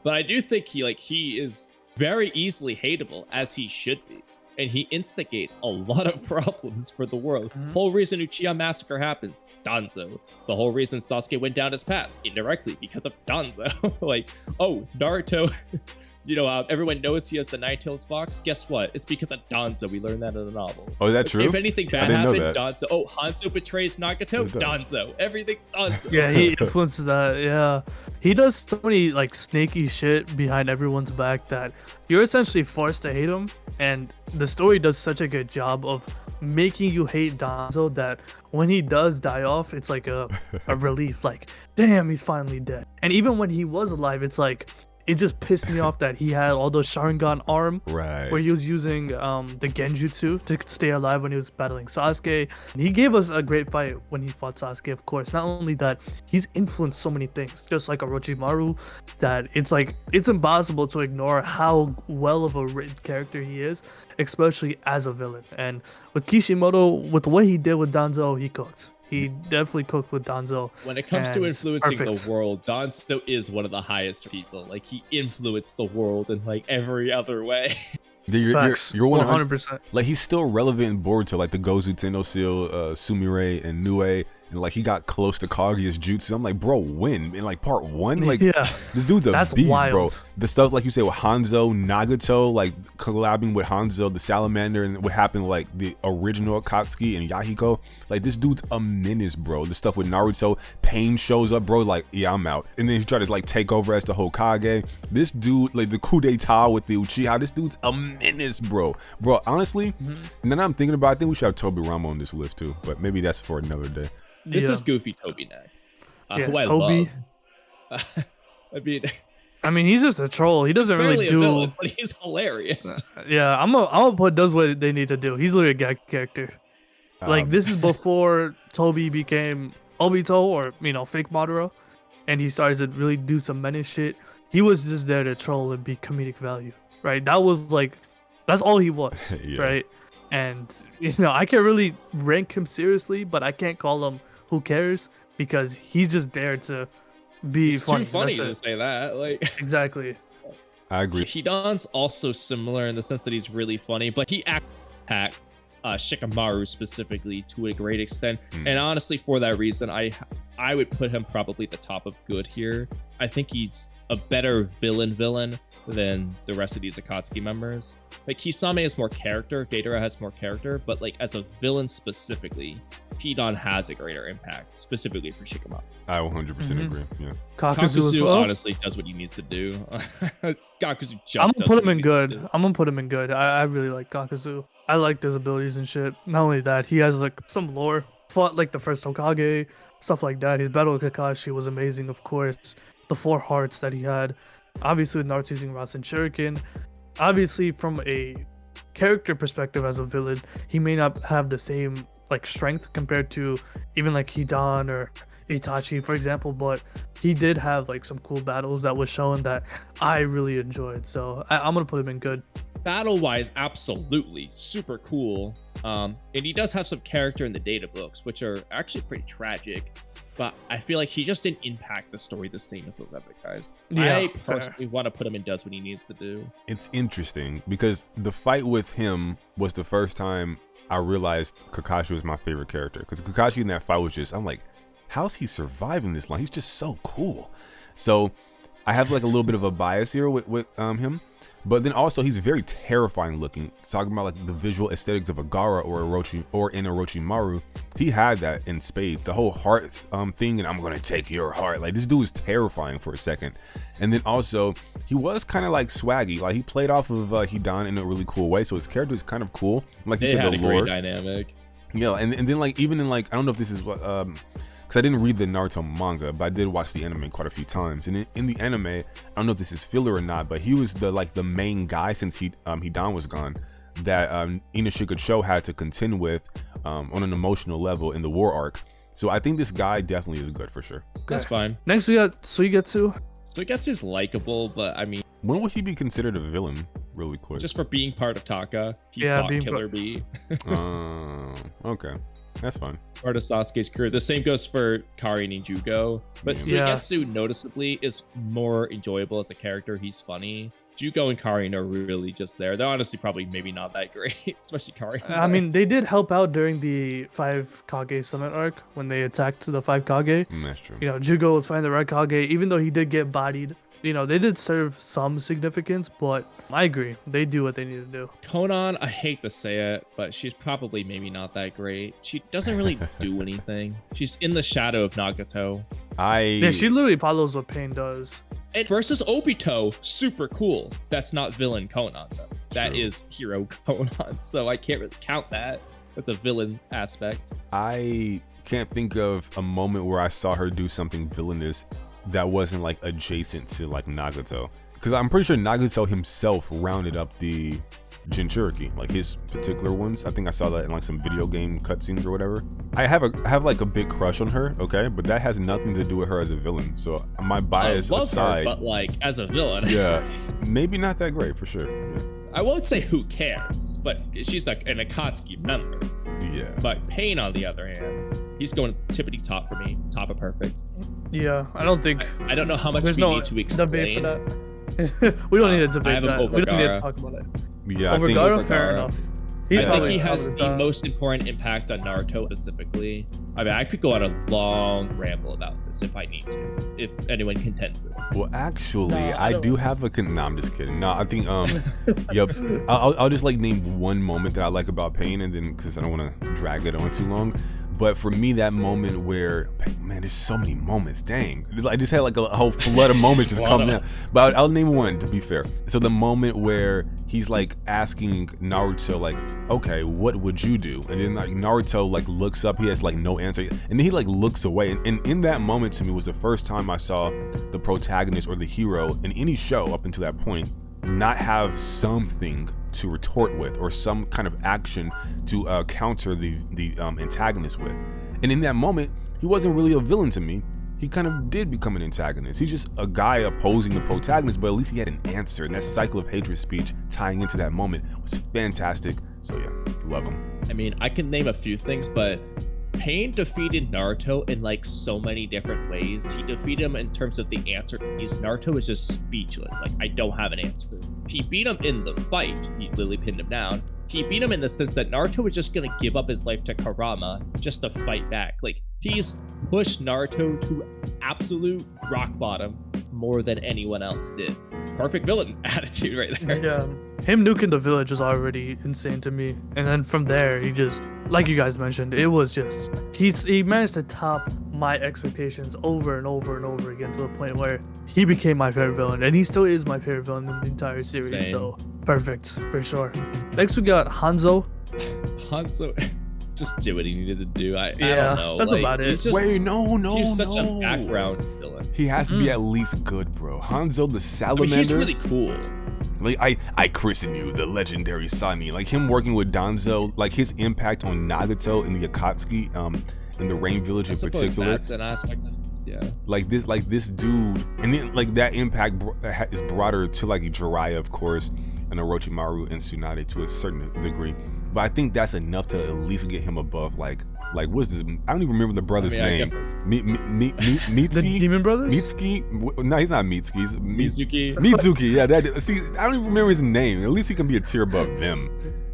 But I do think he is very easily hateable, as he should be. And he instigates a lot of problems for the world. Whole reason Uchiha Massacre happens, Danzo. The whole reason Sasuke went down his path, indirectly, because of Danzo. Like, oh, Naruto, everyone knows he has the Nine-Tails Fox. Guess what? It's because of Danzo. We learned that in the novel. Oh, is that true? If anything bad didn't know happened, that. Danzo. Oh, Hanzo betrays Nagato, That's dope. Danzo. Everything's Danzo. Yeah, he influences that. Yeah, he does so many like snaky shit behind everyone's back that you're essentially forced to hate him. And the story does such a good job of making you hate Danzo that when he does die off, it's like a relief. Like, damn, he's finally dead. And even when he was alive, it's like it just pissed me off that he had all those Sharingan arm Right. where he was using the Genjutsu to stay alive when he was battling Sasuke. And he gave us a great fight when he fought Sasuke, of course. Not only that, he's influenced so many things, just like Orochimaru, that it's impossible to ignore how well of a written character he is, especially as a villain. And with Kishimoto, with what he did with Danzo, he cooked. He definitely cooked with Danzo. When it comes to And influencing perfect. the world, Danzo is one of the highest people. Like, he influenced the world in like every other way. Yeah, Facts. you're 100. 100%. Like, he's still relevant in Boruto, like the Gozu Tendo Seal, Sumire, and Nue, and like he got close to Kaguya's jutsu. I'm like, bro, when? In like part 1? Like, Yeah. this dude's a That's beast, wild. bro. The stuff, like you said, with Hanzo, Nagato, like collabing with Hanzo, the Salamander, and what happened, like the original Akatsuki and Yahiko. Like, this dude's a menace, bro. The stuff with Naruto, Pain shows up, bro. Like, yeah, I'm out. And then he tried to like take over as the Hokage. This dude, like the coup d'etat with the Uchiha, this dude's a menace, bro. Bro, honestly, and then I'm thinking about, I think we should have Toby Ramo on this list too, but maybe that's for another day. This Yeah. is Goofy Toby next. Yeah, Who I Toby. love. I mean, he's just a troll. He doesn't barely really a do. villain, but he's hilarious. Yeah, I'm gonna put does what they need to do. He's literally a gag character. Like, this is before Toby became Obito or fake Madara, and he started to really do some menace shit. He was just there to troll and be comedic value, right? That's all he was, Yeah. right? And I can't really rank him seriously, but I can't call him who cares because he's just there to be It's funny. too funny That's to it. say that. Like, Exactly. I agree. Hidan's also similar in the sense that he's really funny, but he attacked Shikamaru specifically to a great extent. And honestly, for that reason, I I would put him probably at the top of good here. I think he's a better villain than the rest of these Akatsuki members. Like, Kisame has more character, Deidara has more character, but like as a villain specifically, Hidan has a greater impact, specifically for Shikamaru. I 100% agree. Yeah. Kakuzu honestly does what he needs to do. Kakuzu just I'm gonna put him in needs to good. do. I'm gonna put him in good. I really like Kakuzu. I liked his abilities and shit. Not only that, he has like some lore. Fought like the first Hokage, stuff like that. His battle with Kakashi was amazing, of course. The 4 hearts that he had. Obviously, with Naruto using Rasen Shuriken. Obviously, from a character perspective as a villain, he may not have the same like strength compared to even like Hidan or Itachi, for example, but he did have like some cool battles that was shown that I really enjoyed. So I'm gonna put him in good. Battle wise, absolutely super cool. And he does have some character in the data books, which are actually pretty tragic. But I feel like he just didn't impact the story the same as those epic guys. Yeah, I personally want to put him in does what he needs to do. It's interesting because the fight with him was the first time I realized Kakashi was my favorite character. Because Kakashi in that fight was just, I'm like, how's he surviving this long? He's just so cool. So I have like a little bit of a bias here with him. But then also he's very terrifying looking. Talking about like the visual aesthetics of a Gaara or an Orochimaru, he had that in spades. The whole heart thing, and I'm gonna take your heart. Like, this dude was terrifying for a second. And then also he was kind of like swaggy. Like, he played off of Hidan in a really cool way. So his character is kind of cool. Like you They said, had the a lore. great dynamic. Yeah, and then like even in like, I don't know if this is what because I didn't read the Naruto manga, but I did watch the anime quite a few times. And in the anime, I don't know if this is filler or not, but he was the main guy since Hidan was gone that Inosuke Cho had to contend with on an emotional level in the war arc. So I think this guy definitely is good for sure. That's fine. Next we got Suigetsu. Suigetsu's likable, but I mean, When would he be considered a villain? Really quick. just for being part of Taka, he Yeah, fought being Killer Bee. Okay, that's fine. Part of Sasuke's crew. The same goes for Kari Ninjugo. But Yeah. Suigetsu noticeably is more enjoyable as a character. He's funny. Jugo and Karin are really just there. They're honestly probably maybe not that great, especially Karin. I mean, they did help out during the 5 Kage Summit arc when they attacked the 5 Kage. That's true. You know, Jugo was fighting the Red Kage, even though he did get bodied. You know, they did serve some significance, but I agree. They do what they need to do. Konan, I hate to say it, but she's probably maybe not that great. She doesn't really do anything. She's in the shadow of Nagato. Yeah, she literally follows what Pain does. And versus Obito, super cool. That's not villain Konan, though. That True. is hero Konan, so I can't really count that as a villain aspect. I can't think of a moment where I saw her do something villainous that wasn't like adjacent to like Nagato, because I'm pretty sure Nagato himself rounded up the Jinchuriki, like his particular ones. I think I saw that in like some video game cutscenes or whatever. I have like a big crush on her, okay, but that has nothing to do with her as a villain. So my bias I love aside, her, but like as a villain, yeah, maybe not that great for sure. I won't say who cares, but she's like an Akatsuki member. Yeah. But Pain, on the other hand, he's going tippity top for me, top of perfect. Yeah, I don't think I don't know how much there's we no need to debate explain. for that. We don't need to debate have him that. over We don't need to Gaara. talk about it. Yeah, Over I think Gaara, fair Gaara. enough. I think probably he top has of the top. most important impact on Naruto specifically. I mean, I could go on a long ramble about this if I need to, if anyone contends it. Well, actually, No, I I don't- do have a. No, I'm just kidding. No, I think yep. I'll just like name one moment that I like about Pain, and then because I don't want to drag it on too long. But for me, that moment where, man, there's so many moments. Dang, I just had like a whole flood of moments just come down. But I'll name one to be fair. So the moment where he's like asking Naruto, like, okay, what would you do? And then like Naruto like looks up, he has like no answer, and then he like looks away. And in that moment, to me, was the first time I saw the protagonist or the hero in any show up until that point not have something to retort with or some kind of action to counter the antagonist with. And in that moment, he wasn't really a villain to me. He kind of did become an antagonist. He's just a guy opposing the protagonist, but at least he had an answer. And that cycle of hatred speech tying into that moment was fantastic. So yeah, love him. I mean, I can name a few things, but Pain defeated Naruto in like so many different ways. He defeated him in terms of the answer. Naruto is just speechless. Like, I don't have an answer. He beat him in the fight. He literally pinned him down. He beat him in the sense that Naruto was just gonna give up his life to Kurama just to fight back. Like, He's pushed Naruto to absolute rock bottom more than anyone else did. Perfect villain attitude right there. Yeah, him nuking the village was already insane to me, and then from there he just, like you guys mentioned, it was just he managed to top my expectations over and over and over again, to the point where he became my favorite villain, and he still is my favorite villain in the entire series. Same. So perfect for sure. Next we got Hanzo. Hanzo just did what he needed to do. I don't know. That's about it. He's just, Wait, no, he's such a background villain. He has to be at least good, bro. Hanzo the I Salamander. mean, he's really cool. Like I christen you the legendary Sunny. Like him working with Danzo, like his impact on Nagato and the Akatsuki, in the Rain Village in particular. That's an aspect of, yeah. Like this dude, and then like that impact is broader to like Jiraiya, of course, and Orochimaru and Tsunade to a certain degree. But I think that's enough to at least get him above like what's this? I don't even remember the brother's name. Mitsuki? The Demon Brothers? Mitsuki? No, he's not Mitsuki. He's Mizuki. Mitsuki, yeah. See, I don't even remember his name. At least he can be a tier above them.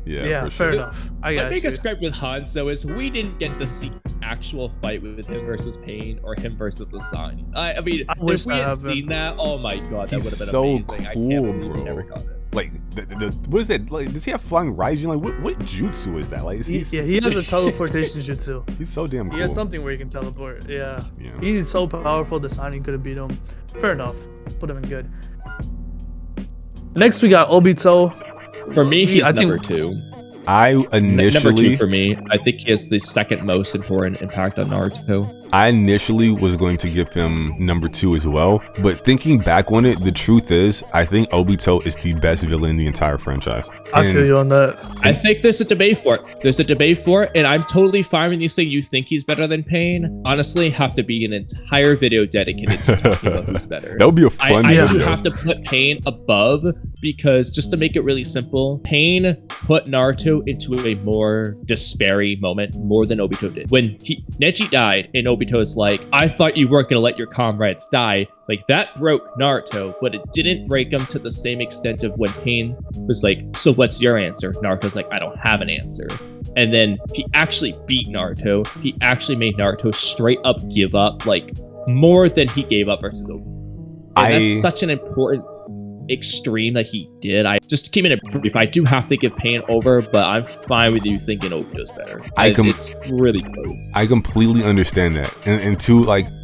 Yeah, for fair sure. enough. I My got biggest gripe with Hanzo is we didn't get to see actual fight with him versus Pain or him versus the Sunny. I mean, wish if we that had happened. seen that, oh my god, that would have been so amazing. I can't cool, believe we never bro. got it. Like the what is that? Like, does he have flying Raijin? Like what jutsu is that? Like he has a teleportation jutsu. He's so damn cool. He has something where he can teleport. Yeah. Yeah. He's so powerful, the signing could have beat him. Fair enough. Put him in good. Next we got Obito. For me, he's I think- number two. I Number two initially for me. I think he has the second most important impact on Naruto. was going to give him number 2 as well, but thinking back on it, the truth is I think Obito is the best villain in the entire franchise. I feel you on that. I think there's a debate for it. There's a debate for it, and I'm totally fine with you saying you think he's better than Pain. Honestly, have to be an entire video dedicated to talking about who's better. That would be a fun I video. do have to put Pain above because, just to make it really simple, Pain put Naruto into a more despairing moment more than Obito did. When Neji died and Obito's like, I thought you weren't gonna let your comrades die. Like, that broke Naruto, but it didn't break him to the same extent of when Pain was like, so what's your answer? Naruto's like, I don't have an answer. And then he actually beat Naruto. He actually made Naruto straight up give up, like, more than he gave up versus Obito. And that's such an important extreme that he did. I just came in a brief. I do have to give Pain over, but I'm fine with you thinking Obito's better. It's really close. I completely understand that. And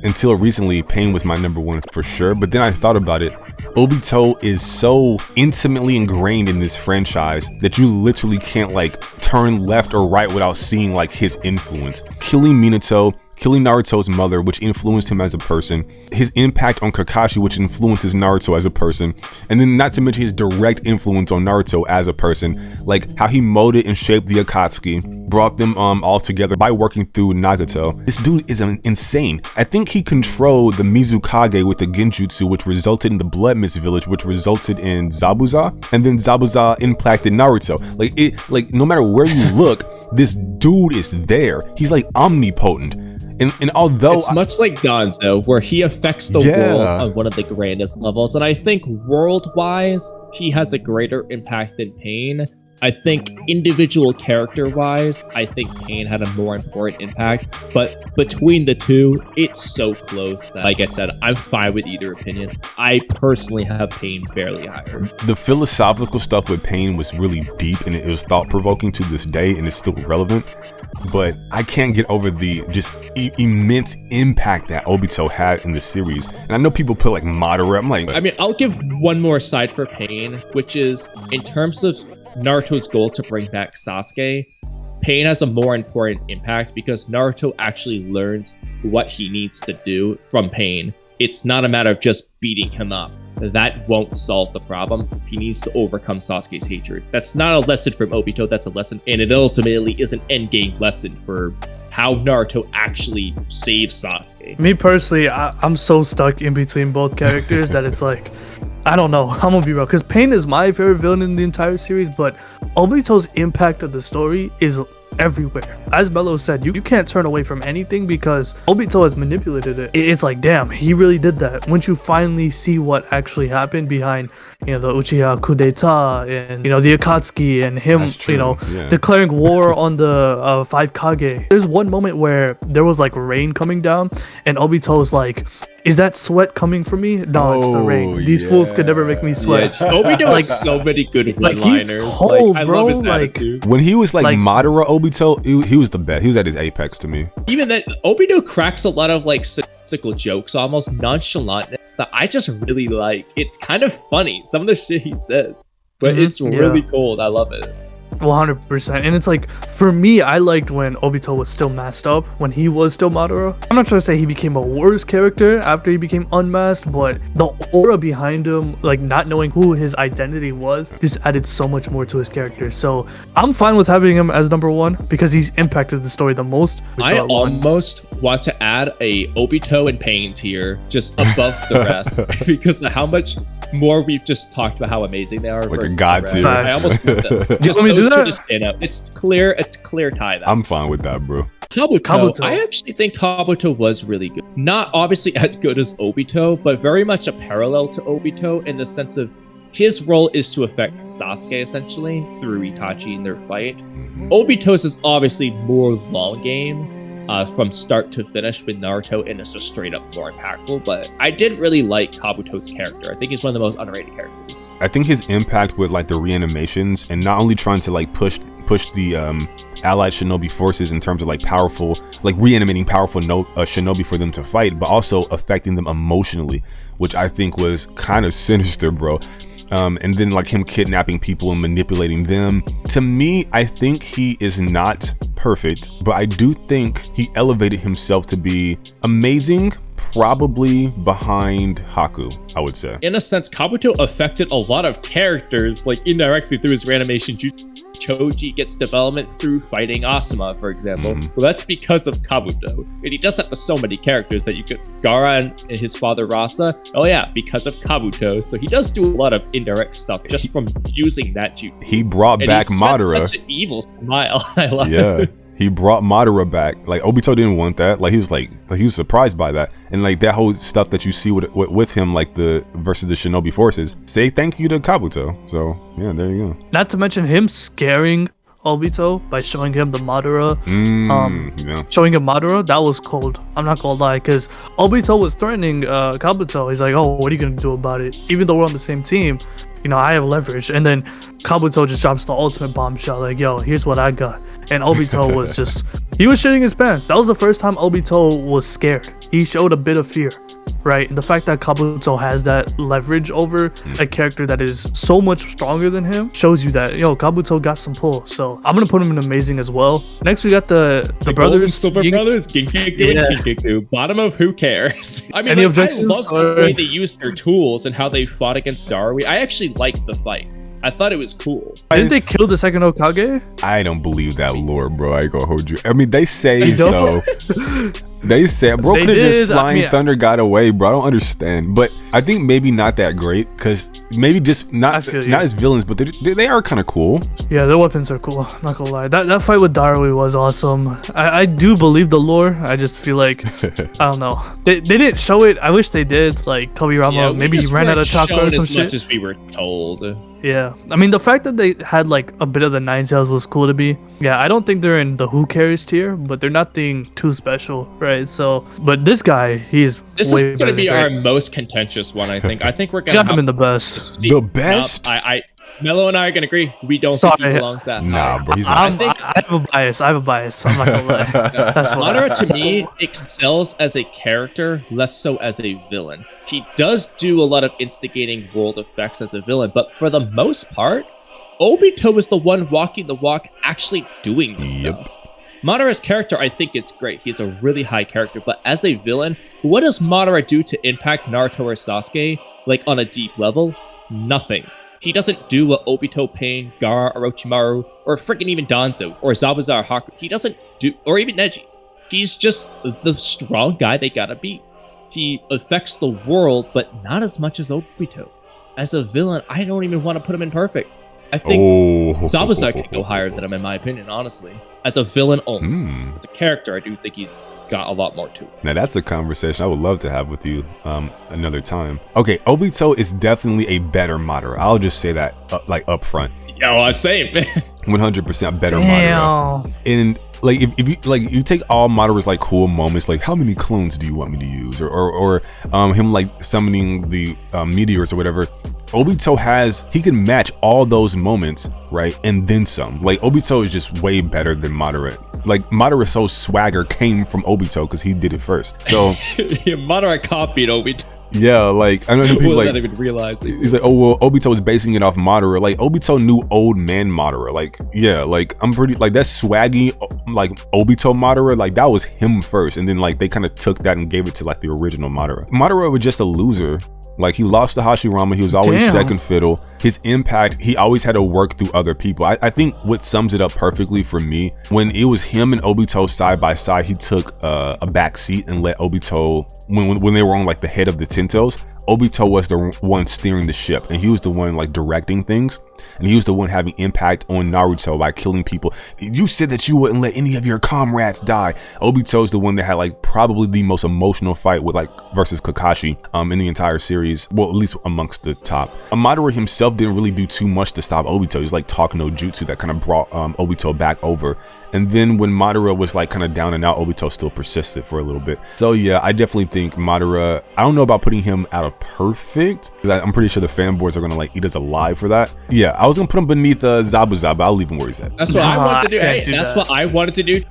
until recently, Pain was my number 1 for sure. But then I thought about it. Obito is so intimately ingrained in this franchise that you literally can't like turn left or right without seeing like his influence. Killing Minato, killing Naruto's mother, which influenced him as a person, his impact on Kakashi, which influences Naruto as a person, and then not to mention his direct influence on Naruto as a person, like how he molded and shaped the Akatsuki, brought them all together by working through Nagato. This dude is insane. I think he controlled the Mizukage with the Genjutsu, which resulted in the Blood Mist Village, which resulted in Zabuza, and then Zabuza impacted Naruto. Like no matter where you look, this dude is there. He's like omnipotent. And although it's much like Danzo, where he affects the world on one of the grandest levels, and I think world-wise, he has a greater impact than Pain. I think individual character-wise, I think Pain had a more important impact, but between the two, it's so close that, like I said, I'm fine with either opinion. I personally have Pain fairly higher. The philosophical stuff with Pain was really deep, and it was thought-provoking to this day, and it's still relevant. But I can't get over the just immense impact that Obito had in the series. And I know people put like moderate. I'm like, I mean, I'll give one more side for Pain, which is in terms of Naruto's goal to bring back Sasuke, Pain has a more important impact because Naruto actually learns what he needs to do from Pain. It's not a matter of just beating him up. That won't solve the problem. He needs to overcome Sasuke's hatred. That's not a lesson from Obito, that's a lesson, and it ultimately is an endgame lesson for how Naruto actually saves Sasuke. Me personally, I'm so stuck in between both characters that it's like, I don't know. I'm gonna be real, because Pain is my favorite villain in the entire series, but Obito's impact of the story is everywhere. As Mello said, you can't turn away from anything because Obito has manipulated it. It's like, damn, he really did that. Once you finally see what actually happened behind, the Uchiha coup d'etat and, the Akatsuki and him, declaring war on the 5 Kage. There's one moment where there was like rain coming down and Obito's like, is that sweat coming from me? No, it's the rain. These fools could never make me sweat. Obito has so many good one-liners. He's cold, I bro. love his attitude. When he was like Madara Obito, he was the best. He was at his apex to me. Even that, Obito cracks a lot of like statistical jokes, almost nonchalantness that I just really like. It's kind of funny, some of the shit he says, but it's really cold. I love it. 100%. And it's like, for me, I liked when Obito was still masked up, when he was still Madara. I'm not trying to say he became a worse character after he became unmasked, but the aura behind him, like not knowing who his identity was, just added so much more to his character. So I'm fine with having him as number 1 because he's impacted the story the most. I almost want to add a Obito and Pain tier just above the rest because of how much more we've just talked about how amazing they are. Like a god tier. I almost want them. Just those two to stand up. It's a clear tie. I'm fine with that, bro. Kabuto. I actually think Kabuto was really good. Not obviously as good as Obito, but very much a parallel to Obito in the sense of his role is to affect Sasuke essentially through Itachi in their fight. Obito's is obviously more long game. From start to finish with Naruto, and it's just straight up more impactful. But I did really like Kabuto's character. I think he's one of the most underrated characters. I think his impact with like the reanimations and not only trying to like push the allied shinobi forces in terms of like powerful, like reanimating powerful shinobi for them to fight, but also affecting them emotionally, which I think was kind of sinister, bro. And then like him kidnapping people and manipulating them. To me, I think he is not perfect, but I do think he elevated himself to be amazing, probably behind Haku, I would say. In a sense, Kabuto affected a lot of characters, like indirectly through his reanimation. Choji gets development through fighting Asuma, for example. Well, that's because of Kabuto. And he does that with so many characters that you could... Gaara and his father Rasa. Oh yeah, because of Kabuto. So he does do a lot of indirect stuff just from using that jutsu. He brought back Madara. Such an evil smile. I love it. He brought Madara back. Like Obito didn't want that. Like he was surprised by that. And like that whole stuff that you see with him, like the versus the shinobi forces, say thank you to Kabuto. So yeah, there you go. Not to mention him scaring Obito by showing him the Madara, showing him Madara, that was cold. I'm not gonna lie, because Obito was threatening Kabuto. He's like, oh, what are you gonna do about it? Even though we're on the same team, I have leverage. And then Kabuto just drops the ultimate bombshell, like, yo, here's what I got. And Obito was just, he was shitting his pants. That was the first time Obito was scared. He showed a bit of fear, right? And the fact that Kabuto has that leverage over a character that is so much stronger than him shows you that, Kabuto got some pull. So I'm gonna put him in amazing as well. Next we got the brothers, Silver Brothers, Ginkaku and Kinkaku. Bottom of who cares? I mean, I love the way they used their tools and how they fought against Darui. I actually liked the fight. I thought it was cool. Didn't they kill the second Hokage? I don't believe that lore, bro. I ain't gonna hold you. I mean, they say so. They say, bro, could have just flying thunder got away, bro. I don't understand. But I think maybe not that great, because maybe just not as villains, but they are kind of cool. Yeah, their weapons are cool. I'm not gonna lie. That fight with Darui was awesome. I do believe the lore. I just feel like, I don't know. They didn't show it. I wish they did. Like, Tobirama, maybe he ran out of chakra or some shit. As much as we were told. Yeah, I mean, the fact that they had like a bit of the Nine Tails was cool to be. Yeah, I don't think they're in the who cares tier, but they're nothing too special, right? So, but this guy, this is going to be our most contentious one, I think. I think we're going to have him in the best. The best? Mello and I are going to agree. We don't think he belongs that high. Nah, bro, he's not. I have a bias. I'm not going to lie. That's why. Madara, to me, excels as a character, less so as a villain. He does do a lot of instigating world effects as a villain, but for the most part, Obito is the one walking the walk, actually doing this stuff. Madara's character, I think it's great. He's a really high character, but as a villain, what does Madara do to impact Naruto or Sasuke, like on a deep level? Nothing. He doesn't do what Obito, Pain, Gaara, Orochimaru, or freaking even Danzo, or Zabuza or Haku. He doesn't do, or even Neji. He's just the strong guy they gotta beat. He affects the world, but not as much as Obito. As a villain, I don't even want to put him in perfect. I think Zabuza could go higher than him, in my opinion, honestly. As a villain only. As a character, I do think he's got a lot more to it. Now that's a conversation I would love to have with you another time. Okay, Obito is definitely a better Madara. I'll just say that like up front. Yo, I'm saying, man. 100% better Madara. And like if you take all Madara's like cool moments, like how many clones do you want me to use, or him like summoning the meteors or whatever. Obito he can match all those moments, right, and then some. Like Obito is just way better than Madara. Like Madara's so swagger came from Obito because he did it first. So Madara copied Obito. Yeah, like I know people like not even realizing. He's like, oh well, Obito was basing it off Madara. Like Obito knew old man Madara. Like yeah, like I'm pretty like that swaggy like Obito Madara. Like that was him first, and then like they kind of took that and gave it to like the original Madara. Madara was just a loser. Like he lost to Hashirama, he was always second fiddle. His impact, he always had to work through other people. I think what sums it up perfectly for me, when it was him and Obito side by side, he took a back seat and let Obito, when they were on like the head of the Tentos, Obito was the one steering the ship, and he was the one like directing things, and he was the one having impact on Naruto by killing people. You said that you wouldn't let any of your comrades die. Obito's the one that had like probably the most emotional fight with like versus Kakashi in the entire series, well at least amongst the top. Madara himself didn't really do too much to stop Obito. He was like talk no jutsu that kind of brought Obito back over. And then when Madara was like kind of down and out, Obito still persisted for a little bit. So yeah, I definitely think Madara, I don't know about putting him out of perfect, because I'm pretty sure the fanboys are gonna like eat us alive for that. Yeah, I was gonna put him beneath Zabuza, but I'll leave him where he's at. That's what I wanted to do. Hey, that's what I wanted to do.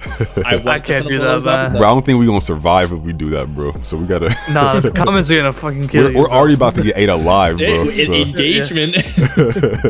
I can't do that, man. Bro, I don't think we're gonna survive if we do that, bro. So we gotta. Nah, the comments are gonna fucking kill you. We're already about to get ate alive, bro. Engagement.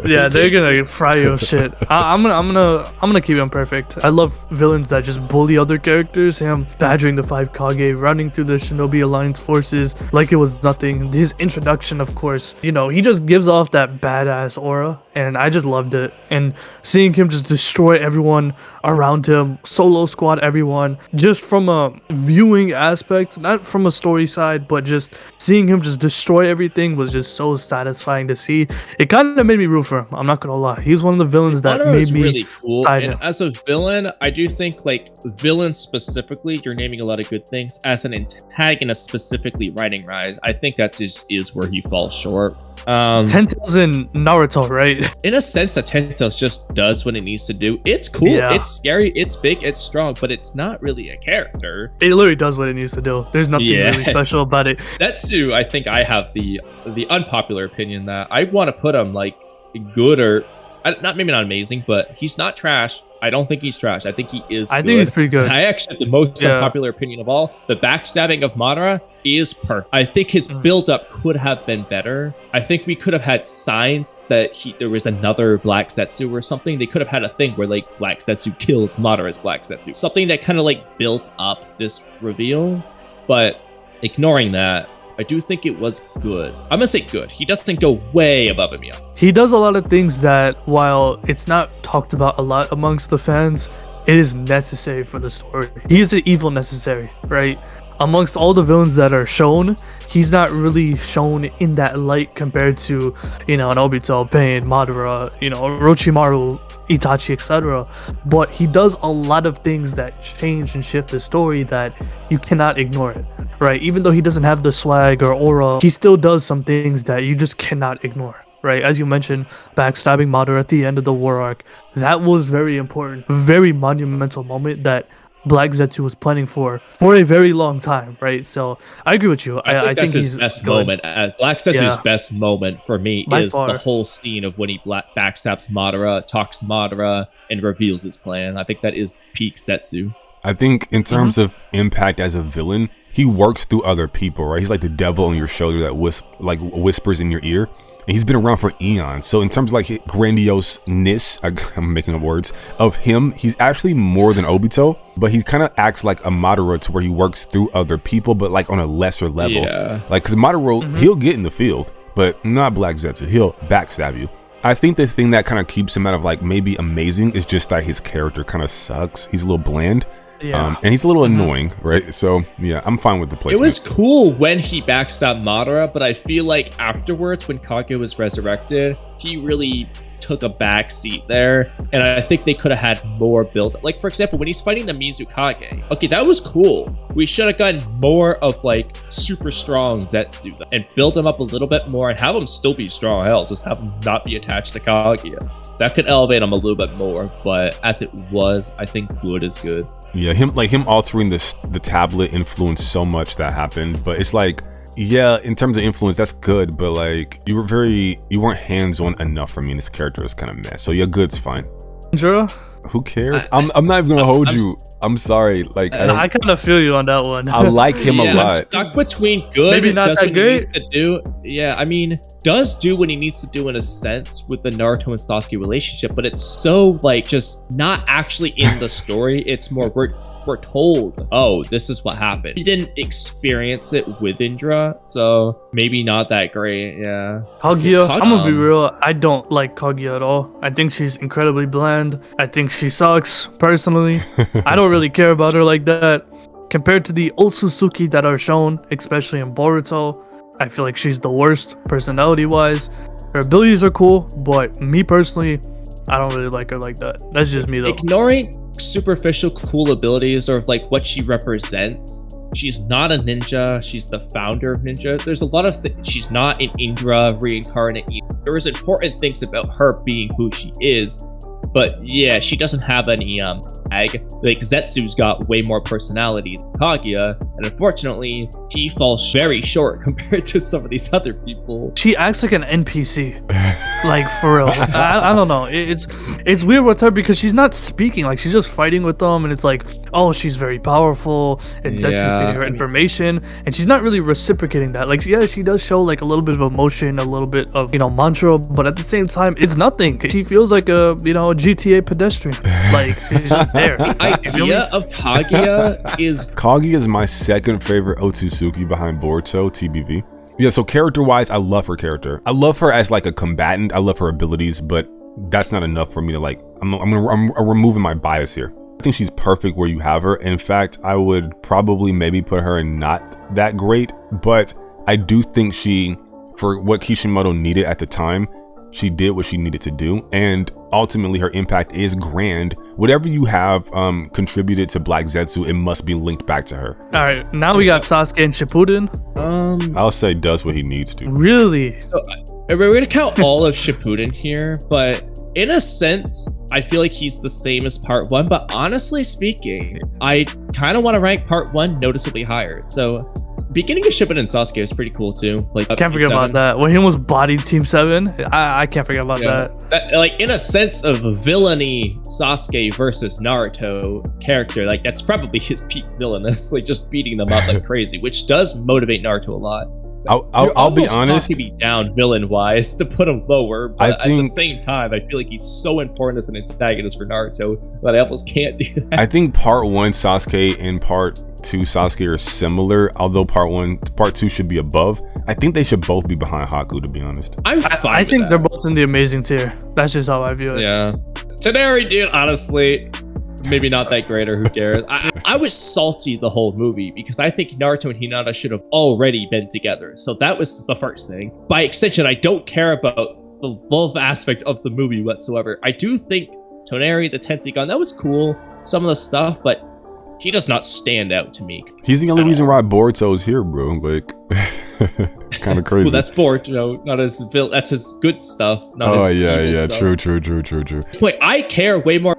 Yeah, they're gonna fry your shit. I'm gonna keep him perfect. I love villains that just bully other characters. Him badgering the 5 Kage, running through the Shinobi Alliance forces like it was nothing. His introduction, of course, you know, he just gives off that badass aura, and I just loved it. And seeing him just destroy everyone around him, solo squad everyone, just from a viewing aspect, not from a story side, but just seeing him just destroy everything was just so satisfying to see. It kind of made me root for him, I'm not gonna lie. He's one of the villains that made me really cool. And as a villain, I do think like villains specifically, you're naming a lot of good things. As an antagonist specifically, writing Rise, I think that just is where he falls short. Tento's in Naruto, right? In a sense that Tento's just does what it needs to do. It's cool, it's scary, it's big, it's strong, but it's not really a character. It literally does what it needs to do. There's nothing really special about it. Zetsu, I think I have the unpopular opinion that I want to put him like good, or maybe not amazing, but he's not trash. I don't think he's trash. I think he is good. I think he's pretty good. I actually, the most unpopular opinion of all, the backstabbing of Madara is perfect. I think his build-up could have been better. I think we could have had signs that there was another Black Zetsu or something. They could have had a thing where like Black Zetsu kills Madara's Black Zetsu. Something that kind of like built up this reveal. But ignoring that, I do think it was good. I'm gonna say good. He doesn't go way above and beyond. He does a lot of things that, while it's not talked about a lot amongst the fans, it is necessary for the story. He is the evil necessary, right? Amongst all the villains that are shown, he's not really shown in that light compared to, you know, an Obito, Pain, Madara, you know, Orochimaru, Itachi, etc. But he does a lot of things that change and shift the story that you cannot ignore it, right? Even though he doesn't have the swag or aura, he still does some things that you just cannot ignore. Right, as you mentioned, backstabbing Madara at the end of the war arc, that was very important, very monumental moment that Black Zetsu was planning for a very long time, right? So I agree with you. I think his best moment. Black Zetsu's best moment for me is the whole scene of when he backstabs Madara, talks to Madara, and reveals his plan. I think that is peak Zetsu. I think in terms of impact as a villain, he works through other people, right? He's like the devil on your shoulder that whispers in your ear. And he's been around for eons. So in terms of like grandioseness, I'm making up words, of him, he's actually more than Obito, but he kind of acts like a Madara to where he works through other people, but like on a lesser level. Yeah. Like, because Madara, he'll get in the field, but not Black Zetsu. He'll backstab you. I think the thing that kind of keeps him out of like maybe amazing is just that his character kind of sucks. He's a little bland. Yeah. And he's a little annoying, right? So yeah, I'm fine with the placement. It was cool when he backstabbed Madara, but I feel like afterwards, when Kage was resurrected, he really took a back seat there, and I think they could have had more build. Like, for example, when he's fighting the Mizukage, okay, that was cool. We should have gotten more of like super strong Zetsu and build him up a little bit more and have him still be strong. Hell, just have him not be attached to Kaguya. That could elevate him a little bit more, but as it was, I think good is good. Yeah, him altering the tablet influenced so much that happened, but it's like, yeah, in terms of influence, that's good, but like you weren't hands-on enough for me, and this character was kind of meh. So yeah, good's fine. Drew? Who cares? I'm not even gonna hold you. I'm sorry. Like I kind of feel you on that one. I like him a lot. I'm stuck between good. Maybe not does that what great. He needs to do. Yeah, I mean, does do what he needs to do in a sense with the Naruto and Sasuke relationship, but it's so like just not actually in the story. It's more we're told, oh, this is what happened. He didn't experience it with Indra, so maybe not that great. Yeah. Kaguya, I'm gonna be real. I don't like Kaguya at all. I think she's incredibly bland. I think she sucks, personally. I don't really care about her like that. Compared to the Otsutsuki that are shown, especially in Boruto, I feel like she's the worst personality-wise. Her abilities are cool, but me personally, I don't really like her like that. That's just me though. Ignoring superficial cool abilities or like what she represents, she's not a ninja. She's the founder of ninja. There's a lot of she's not an Indra reincarnate. There is important things about her being who she is, but yeah, she doesn't have any like Zetsu's got way more personality than Kaguya, and unfortunately he falls very short compared to some of these other people. She acts like an NPC. Like, for real. I don't know. It's weird with her because she's not speaking. Like, she's just fighting with them, and it's like, oh, she's very powerful, and Zetsu's feeding her information, and she's not really reciprocating that. Like, yeah, she does show like a little bit of emotion, a little bit of, mantra, but at the same time, it's nothing. She feels like a GTA pedestrian. Like, she's just there. The idea of Kaguya is... Kaguya is my second favorite Otsutsuki behind Boruto, TBV. Yeah, so character-wise, I love her character. I love her as like a combatant. I love her abilities, but that's not enough for me to like. I'm removing my bias here. I think she's perfect where you have her. In fact, I would probably maybe put her in not that great, but I do think she, for what Kishimoto needed at the time, she did what she needed to do, and ultimately her impact is grand. Whatever you have contributed to Black Zetsu, it must be linked back to her. All right, now we got Sasuke and Shippuden. I'll say does what he needs to. Really? So we're gonna count all of Shippuden here, but in a sense, I feel like he's the same as part 1. But honestly speaking, I kind of want to rank part 1 noticeably higher. So beginning of Shippuden Sasuke is pretty cool too. Like, can't forget about that. When he almost bodied Team 7, I can't forget about that. Like, in a sense of villainy, Sasuke versus Naruto character, like that's probably his peak villainous, like just beating them up like crazy, which does motivate Naruto a lot. I'll be honest. He be down villain wise to put him lower, but at the same time, I feel like he's so important as an antagonist for Naruto that I almost can't do that. I think part 1 Sasuke and part 2 Sasuke are similar, although part 2 should be above. I think they should both be behind Haku, to be honest. I think they're both in the amazing tier. That's just how I view it. Yeah, Toneri, dude, honestly, maybe not that great, or who cares. I was salty the whole movie because I think Naruto and Hinata should have already been together. So that was the first thing. By extension, I don't care about the love aspect of the movie whatsoever. I do think Toneri, the Tensi-gun, that was cool, some of the stuff, but he does not stand out to me. He's the only reason why Boruto is here, bro. Like, kind of crazy. Well, that's Boruto, not his villain. That's his good stuff. Not his evil stuff. True. Wait, I care way more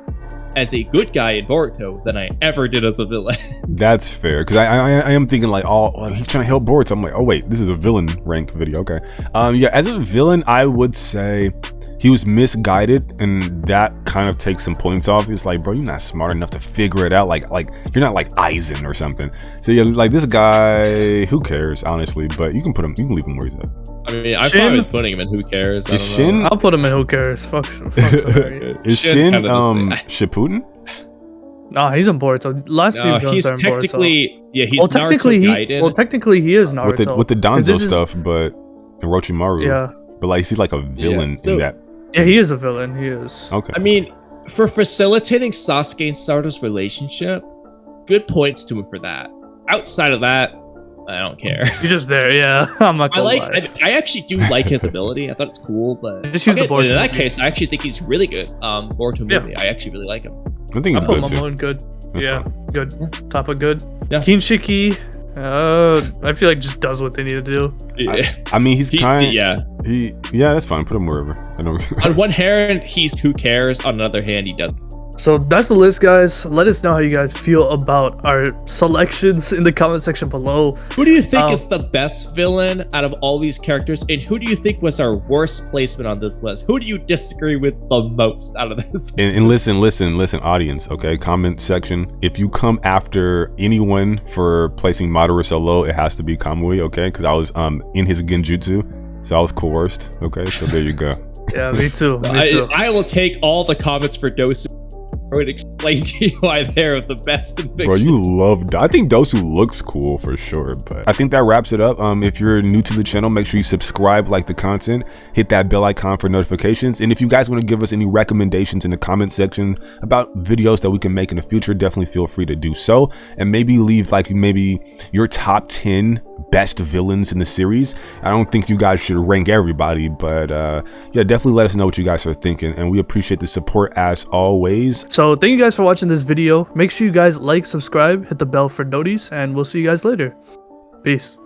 as a good guy in Boruto than I ever did as a villain. That's fair, because I am thinking like, oh, he's trying to help Boruto. I'm like, oh wait, this is a villain rank video. Okay. Yeah, as a villain, I would say he was misguided, and that kind of takes some points off. It's like, bro, you're not smart enough to figure it out. Like you're not like Aizen or something. So yeah, like this guy, who cares, honestly? But you can leave him where he's at. I mean, I'm fine with putting him in who cares. Is Shin? I'll put him in who cares. Fuck Is Shin Shippuden? No, he's in Boruto. Last few he's technically Boruto. He's technically he is Naruto with the Danzo stuff, but Orochimaru. Yeah, but like, he's like a villain in that. Yeah, he is a villain. He is. Okay. I mean, for facilitating Sasuke and Sarato's relationship, good points to him for that. Outside of that, I don't care. He's just there, yeah. I'm not gonna lie. I actually do like his ability. I thought it's cool, but Just use the Boruto in that movie. case, I actually think he's really good. Boruto Yeah. movie. I actually really like him. I think I it's put good too. Momo in good. That's Yeah, fine. good. Top of good. Yeah. Kinshiki, I feel like just does what they need to do. I mean, he's kind. Yeah. Yeah, that's fine. Put him wherever. I know. On one hand, he's who cares. On another hand, he doesn't. So that's the list, guys. Let us know how you guys feel about our selections in the comment section below. Who do you think is the best villain out of all these characters, and who do you think was our worst placement on this list? Who do you disagree with the most out of this? And listen, audience, okay? Comment section. If you come after anyone for placing Madara so low, it has to be Kamui, okay? Because I was in his genjutsu, so I was coerced, okay? So there you go. Yeah, me too. Me too. I will take all the comments for Dosu. I would explain to you why they're the best in fiction. Bro, you love. I think Dosu looks cool for sure, but I think that wraps it up. If you're new to the channel, make sure you subscribe, like the content, hit that bell icon for notifications, and if you guys want to give us any recommendations in the comment section about videos that we can make in the future, definitely feel free to do so, and maybe leave like maybe your top 10 best villains in the series. I don't think you guys should rank everybody, but yeah, definitely let us know what you guys are thinking, and we appreciate the support as always. So thank you guys for watching this video. Make sure you guys like, subscribe, hit the bell for notice, and we'll see you guys later. Peace.